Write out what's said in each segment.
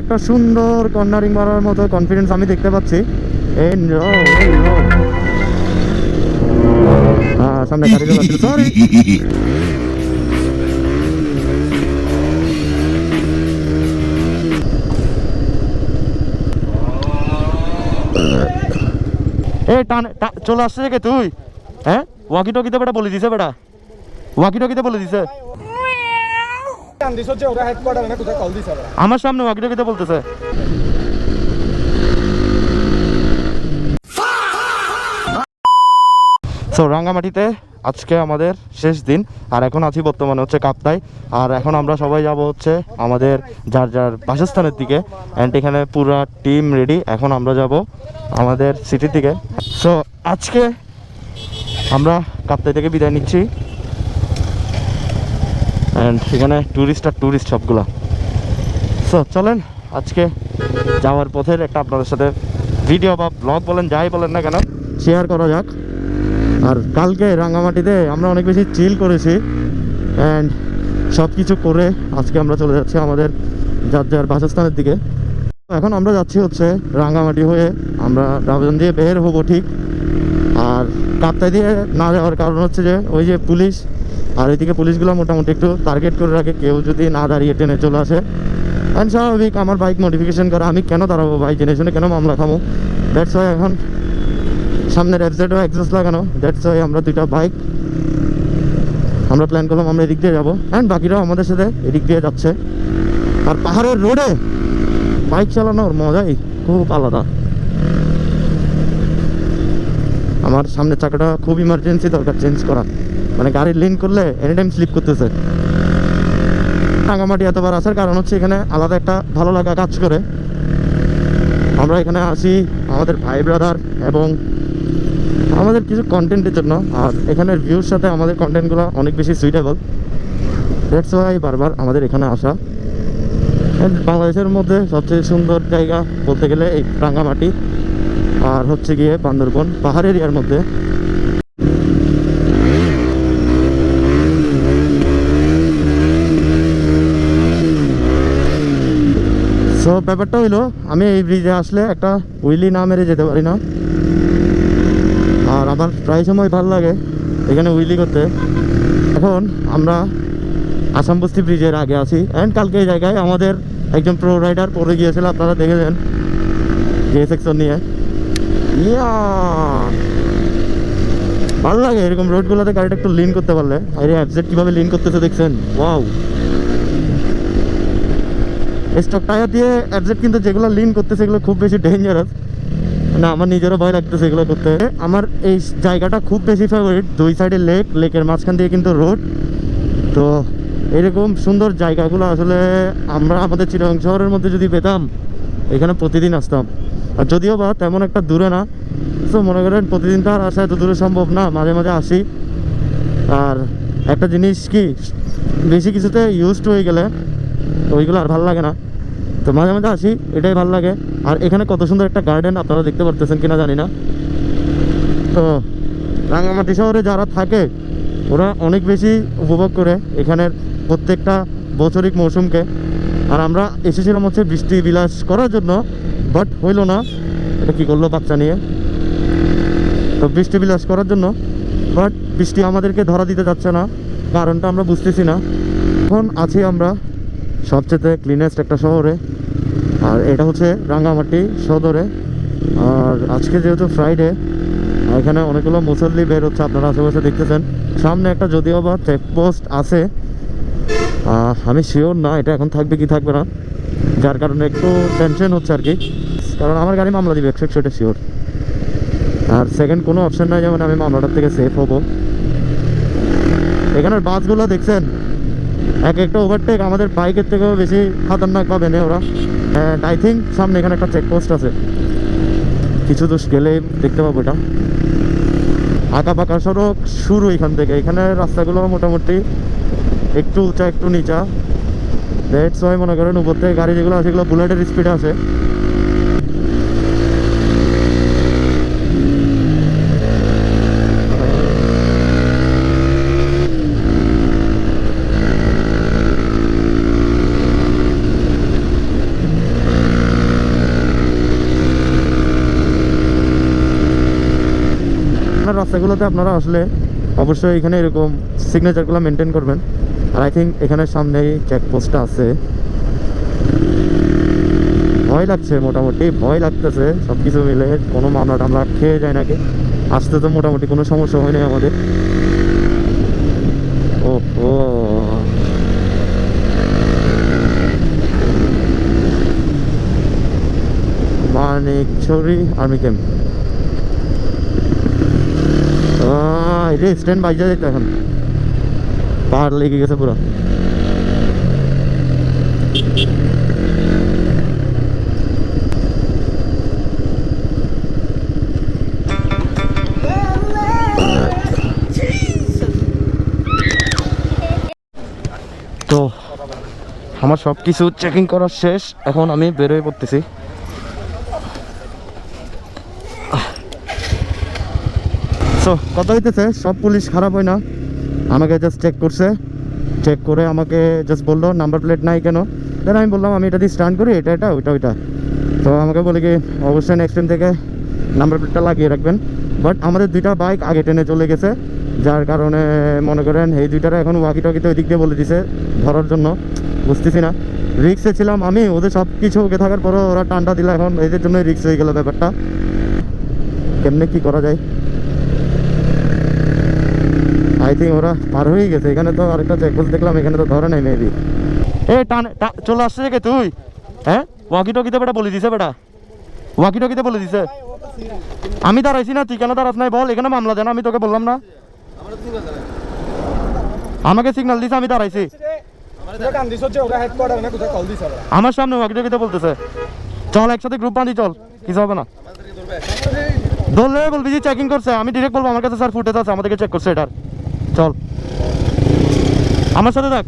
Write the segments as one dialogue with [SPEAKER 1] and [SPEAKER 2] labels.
[SPEAKER 1] একটা সুন্দর কর্নারিং মারার মতো কনফিডেন্স আমি দেখতে পাচ্ছি। সামনে গাড়ি চলে সরি। চলে আসছে কে তুই? হ্যাঁ, ওয়াকি টকিতে বেটা বলে দিছে, বেটা ওয়াকি টকিতে বলে দিছে আমার সামনে ওয়াকি টকিতে বলতেছে। সো রাঙ্গামাটিতে আজকে আমাদের শেষ দিন, আর এখন আছি বর্তমানে হচ্ছে কাপ্তাই। আর এখন আমরা সবাই যাব হচ্ছে আমাদের যার যার বাসস্থানের দিকে। অ্যান্ড এখানে পুরা টিম রেডি, এখন আমরা যাব আমাদের সিটির দিকে। সো আজকে আমরা কাপ্তাই থেকে বিদায় নিচ্ছি। অ্যান্ড এখানে ট্যুরিস্ট সবগুলা। সো চলেন আজকে যাওয়ার পথের একটা আপনাদের সাথে ভিডিও বা ব্লগ বলেন যাই বলেন না কেন শেয়ার করা যাক। আর কালকে রাঙ্গামাটিতে আমরা অনেক বেশি চিল করেছি, অ্যান্ড সব কিছু করে আজকে আমরা চলে যাচ্ছি আমাদের যার যার বাসস্থানের দিকে। এখন আমরা যাচ্ছি হচ্ছে রাঙ্গামাটি হয়ে, আমরা রাবজন দিয়ে বের হবো ঠিক। আর কাপ্তাই দিয়ে না যাওয়ার কারণ হচ্ছে যে ওই যে পুলিশ, আর এইদিকে পুলিশগুলো মোটামুটি একটু টার্গেট করে রাখে, কেউ যদি না দাঁড়িয়ে ট্রেনে চলে আসে। অ্যান্ড স্বাভাবিক আমার বাইক মডিফিকেশন করা, আমি কেন দাঁড়াবো ভাই, জেনে শুনে কেন মামলা খামো। দ্যাটস ওয়াই এখন সামনের এফজেডও এক্সস্ট লাগানো, দ্যাটস ওয়াই আমরা দুইটা বাইক আমরা প্ল্যান করলাম আমরা এদিক দিয়ে যাবো। অ্যান্ড বাকিরাও আমাদের সাথে এদিক দিয়ে যাচ্ছে। আর পাহাড়ের রোডে বাইক চালানোর মজাই খুব আলাদা। আমার সামনের চাকাটা খুব ইমার্জেন্সি দরকার চেঞ্জ করা, মানে গাড়ি লিন করলে এনি টাইম স্লিপ করতেছে। রাঙ্গামাটি এতবার আসার কারণ হচ্ছে এখানে আলাদা একটা ভালো লাগা কাজ করে। আমরা এখানে আসি আমাদের ভাই ব্রাদার এবং আমাদের কিছু কন্টেন্টের জন্য, আর এখানের ভিউর সাথে আমাদের কন্টেন্টগুলো অনেক বেশি সুইটেবল। দ্যাটস ওয়াই বারবার আমাদের এখানে আসা। বাংলাদেশের মধ্যে সবচেয়ে সুন্দর জায়গা বলতে গেলে এই রাঙ্গামাটি, আর হচ্ছে গিয়ে বান্দরবন পাহাড় এরিয়ার মধ্যে। সো ব্যাপারটা হইলো আমি এই ব্রিজে আসলে একটা উইলি না মেরে যেতে পারি না, আর আমার প্রায় সময় ভালো লাগে এখানে উইলি করতে। এখন আমরা আসাম বস্তি ব্রিজের আগে আছি, অ্যান্ড কালকে এই জায়গায় আমাদের একজন প্রো রাইডার পড়ে গিয়েছিল, আপনারা দেখেছেন যে সেকশন নিয়ে। ভালো লাগে এরকম রোডগুলোতে গাড়িটা একটু লিন করতে পারলে। আরে অ্যাপজেট কীভাবে লিন করতেছে দেখছেন, ওয়াও। স্টক টায়ার দিয়ে অ্যাপজেট কিন্তু যেগুলো লিন করতেছে সেগুলো খুব বেশি ডেঞ্জারাস, না আমার নিজেরও ভয় লাগতেছে এগুলো করতে। আমার এই জায়গাটা খুব বেশি ফেভারিট, দুই সাইডে লেকের মাঝখান দিয়ে কিন্তু রোড। তো এরকম সুন্দর জায়গাগুলো আসলে আমরা আমাদের চিটাগং শহরের মধ্যে যদি পেতাম, এখানে প্রতিদিন আসতাম। আর যদিও বা তেমন একটা দূরে না, তো মনে করেন প্রতিদিন তো আর আসা এত দূরে সম্ভব না, মাঝে মাঝে আসি। আর একটা জিনিস কি, বেশি কিছুতে ইউজড হয়ে গেলে ওইগুলো আর ভালো লাগে না, তো মাঝে মাঝে আসি, এটাই ভালো লাগে। আর এখানে কত সুন্দর একটা গার্ডেন, আপনারা দেখতে পারতেছেন কিনা জানি না। তো রাঙ্গামাটি শহরে যারা থাকে ওরা অনেক বেশি উপভোগ করে এখানের প্রত্যেকটা বছরিক মৌসুমকে। আর আমরা এসেছিলাম হচ্ছে বৃষ্টি বিলাস করার জন্য, বাট হইল না। এটা কী করলো বাচ্চা নিয়ে, তো বৃষ্টি বিলাস করার জন্য, বাট বৃষ্টি আমাদেরকে ধরা দিতে যাচ্ছে না, কারণটা আমরা বুঝতেছি না। এখন আছি আমরা সবচেয়ে ক্লিনেস্ট একটা শহরে, আর এটা হচ্ছে রাঙ্গামাটি সদরে। আর আজকে যেহেতু ফ্রাইডে, এখানে অনেকগুলো মুসল্লি বের হচ্ছে, আপনারা আশেপাশে দেখতেছেন। সামনে একটা যদিও বা চেকপোস্ট আছে, আমি শিওর না এটা এখন থাকবে কি থাকবে না, যার কারণে একটু টেনশন হচ্ছে আর কি। কারণ আমার গাড়ি মামলা দিবে 100 এটা শিওর, আর সেকেন্ড কোনো অপশন নাই যেমন আমি মামলাটার থেকে সেফ হবো। এখানের বাসগুলো দেখছেন, এক একটা ওভারটেক আমাদের বাইকের থেকেও বেশি খতরনাক পাবেন ওরা। অ্যান্ড আই থিঙ্ক সামনে এখানে একটা চেকপোস্ট আছে, কিছু দূর গেলে দেখতে পাবো এটা। আঁকা পাকা সড়ক শুরু এখান থেকে, এখানে রাস্তাগুলো মোটামুটি একটু উঁচা একটু নিচা। দ্যাটস ওয়াই মনে করেন উপর থেকে গাড়ি যেগুলো আছে সেগুলো বুলেটের স্পিডে আছে। রাস্তাগুলোতে আপনারা আসলে অবশ্যই এখানে এরকম সিগনেচারগুলো মেনটেন করবেন। আর আই থিঙ্ক এখানে সামনেই চেকপোস্টটা আছে। ভয় লাগছে, মোটামুটি ভয় লাগতেছে সব কিছু মিলে। কোনো মামলা টামলা খেয়ে যায় নাকি? আসতে তো মোটামুটি কোনো সমস্যা হয়নি আমাদের। ও ও মানিকছড়ি আর্মি ক্যাম্প। রে স্ট্যান্ড বাইজা যেত, এখন পাহাড় লেগে গেছে পুরো। তো আমার সব কিছু চেকিং করা শেষ, এখন আমি বেরোয় পড়তেছি। সো কথা হইতেছে, সব পুলিশ খারাপ হয় না। আমাকে জাস্ট চেক করছে, চেক করে আমাকে জাস্ট বললো নাম্বার প্লেট নাই কেন। দেন আমি বললাম আমি এটা দিয়ে স্টার্ট করি, এটা এটা ওইটা ওইটা। তো আমাকে বলে কি অবশ্যই নেক্সট টাইম থেকে নাম্বার প্লেটটা লাগিয়ে রাখবেন। বাট আমাদের দুইটা বাইক আগে টেনে চলে গেছে, যার কারণে মনে করেন এই দুইটারা এখন ওয়াকি টকিতে ওই দিক দিয়ে বলে দিছে ধরার জন্য। বুঝতেছি না, রিক্সে ছিলাম আমি, ওদের সব কিছু ওকে থাকার পরও ওরা টানটা দিল, এখন এদের জন্য রিক্স হয়ে গেল ব্যাপারটা। কেমনে কি করা যায়? আই থিঙ্ক ওরা পার হয়ে গেছে। এখানে তো আরেকটা চেকপোস্ট দেখলাম, এখানে তো ধরে নাই মেবি। এ টান চলে আসছে যে তুই, হ্যাঁ ওয়াকি টকিতে বেটা বলে দিছে, বেটা ওয়াকি টকিতে বলে দিছে। আমি দাঁড়াইছি না, তুই কেন দাঁড়াস নাই বল? এখানে মামলা দেন, আমি তোকে বললাম না? আমাকে সিগন্যাল দিছে, আমি দাঁড়াইছি। আমার সামনে ওয়াকি টকিতে বলতেছে চল একসাথে গ্রুপ বাঁধি, চল কিছু হবে না। ধরলে বলবি যে চেকিং করছে, আমি ডিরেক্ট বলবো আমার কাছে স্যার ফুটেজ আছে, আমাদেরকে চেক করছে এটার। চল আমার সাথে থাক।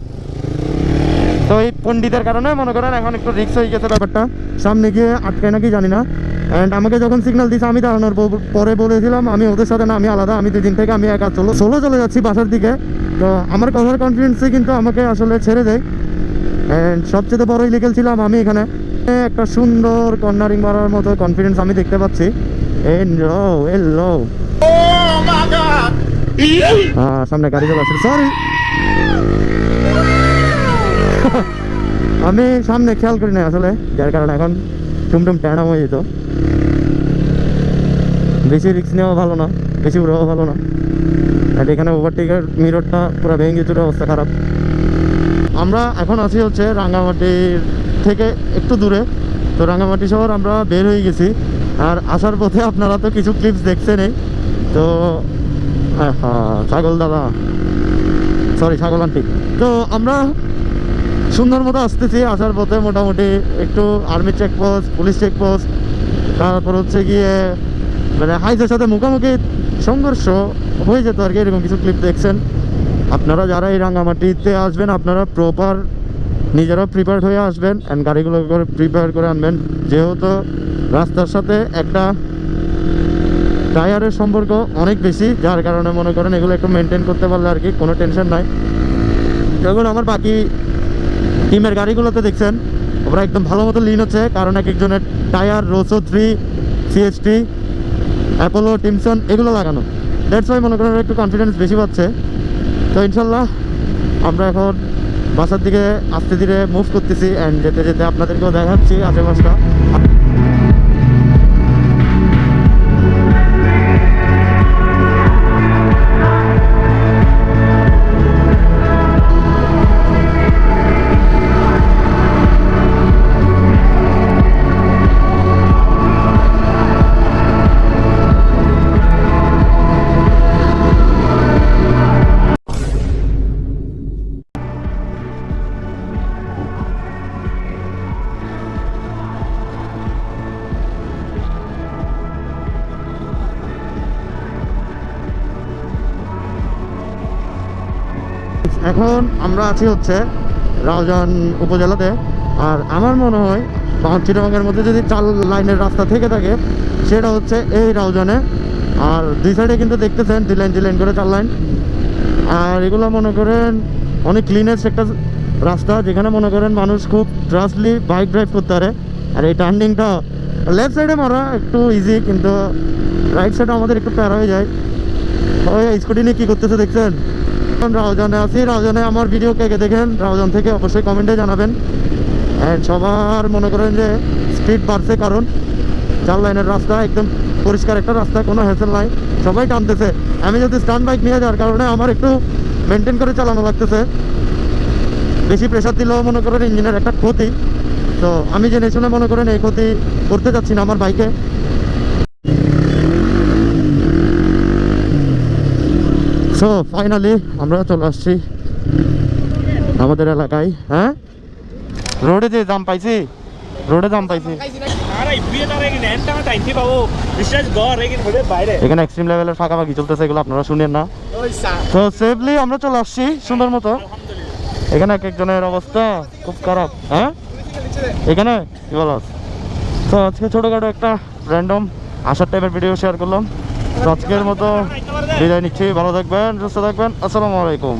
[SPEAKER 1] তো এই পণ্ডিতের কারণে মনে করেন এখন একটু রিক্স হয়ে গেছে ব্যাপারটা। সামনে গিয়ে আটকায় নাকি জানি না। অ্যান্ড আমাকে যখন সিগন্যাল দিয়েছে আমি দাঁড়ানোর পরে বলেছিলাম আমি ওদের সাথে না, আমি আলাদা, আমি 2 দিন থেকে আমি একা সোলো চলে যাচ্ছি বাসার দিকে। তো আমার কথার কনফিডেন্সে কিন্তু আমাকে আসলে ছেড়ে দেয়। অ্যান্ড সবচেয়ে বড় ইলিগেল ছিলাম আমি এখানে। একটা সুন্দর কর্নারিং মারার মতো কনফিডেন্স আমি দেখতে পাচ্ছি। সামনে গাড়ি চলে আসছে, সরি আমি সামনে খেয়াল করি না আসলে, যার কারণে এখন টুমটুম ট্যানাম হয়ে যেত। বেশি রিস্ক নেওয়া ভালো না, বেশি উড়াও ভালো না। আর এখানে ওভারটেকের মিররটা পুরো ভেঙে গেছিল, অবস্থা খারাপ। আমরা এখন আছি হচ্ছে রাঙ্গামাটির থেকে একটু দূরে। তো রাঙ্গামাটি শহর আমরা বের হয়ে গেছি। আর আসার পথে আপনারা তো কিছু ক্লিপস দেখছেনই। তো হ্যাঁ ছাগল দাদা, সরি ছাগল আন্টি। তো আমরা সুন্দর মতো আসতেছি, আসার পথে মোটামুটি একটু আর্মি চেকপোস্ট, পুলিশ চেকপোস্ট, তারপর হচ্ছে গিয়ে মানে হাইজের সাথে মুখোমুখি সংঘর্ষ হয়ে যেত আর কি, এরকম কিছু ক্লিপ দেখছেন। আপনারা যারা এই রাঙ্গামাটিতে আসবেন আপনারা প্রপার নিজেরা প্রিপেয়ার হয়ে আসবেন অ্যান্ড গাড়িগুলো করে প্রিপেয়ার করে আনবেন। যেহেতু রাস্তার সাথে একটা টায়ারের সম্পর্ক অনেক বেশি, যার কারণে মনে করেন এগুলো একটু মেনটেন করতে পারলে আর কি কোনো টেনশন নাই। যখন আমার বাকি টিমের গাড়িগুলোতে দেখছেন ওরা একদম ভালো মতো লিন হচ্ছে, কারণ এক একজনের টায়ার রোসো 3, CHT, অ্যাপোলো, টিমসন এগুলো লাগানো। দ্যাটস ওয়াই মনে করেন একটু কনফিডেন্স বেশি পাচ্ছে। তো ইনশাল্লাহ আমরা এখন বাসার দিকে আস্তে ধীরে মুভ করতেছি অ্যান্ড যেতে যেতে আপনাদেরকেও দেখাচ্ছি আশেপাশটা। এখন আমরা আছি হচ্ছে রাউজান উপজেলাতে। আর আমার মনে হয় চিটাগাংয়ের মধ্যে যদি 4 লাইনের রাস্তা থেকে থাকে সেটা হচ্ছে এই রাউজানে। আর 2 সাইডে কিন্তু দেখতেছেন 2 লাইন করে 4 লাইন। আর এগুলো মনে করেন অনেক ক্লিনেস্ট একটা রাস্তা, যেখানে মনে করেন মানুষ খুব ট্রাস্টলি বাইক ড্রাইভ করতে পারে। আর এই টার্নিংটা লেফট সাইডে মারা একটু ইজি, কিন্তু রাইট সাইডে আমাদের একটু প্যারা হয়ে যায়। ওই স্কুটি নিয়ে কি করতেছে দেখছেন? এখন রাউজানে আছি, রাউজানে আমার ভিডিও কে কে দেখেন রাউজান থেকে অবশ্যই কমেন্টে জানাবেন। অ্যান্ড সবার মনে করেন যে স্পিড বাড়ছে, কারণ 4 লাইনের রাস্তা, একদম পরিষ্কার একটা রাস্তা, কোনো হ্যাসেল নাই, সবাই টানতেছে। আমি যদি স্টান্ট বাইক নিয়ে যাওয়ার কারণে আমার একটু মেনটেন করে চালানো লাগতেছে, বেশি প্রেশার দিলেও মনে করেন ইঞ্জিনের একটা ক্ষতি। তো আমি জেনে শুনে মনে করেন এই ক্ষতি করতে যাচ্ছি না আমার বাইকে। সো ফাইনালি আমরা চলে আসছি আমাদের এলাকায়। হ্যাঁ, রোডে যে জাম পাইছি, রোডে জাম পাইছি। এখানে এক্সট্রিম লেভেলের ফাঁকাফাঁকি চলতেছে, এগুলো আপনারা শুনেন না। তো সেফলি আমরা চলে আসছি সুন্দর মতো। এখানে এক একজনের অবস্থা খুব খারাপ। হ্যাঁ, এখানে কি বলো? তো আজকে ছোটোখাটো একটা র্যান্ডম আসার টাইপের ভিডিও শেয়ার করলাম। তো আজকের মতো বিদায় নিচ্ছি, ভালো থাকবেন, সুস্থ থাকবেন, আসসালামু আলাইকুম।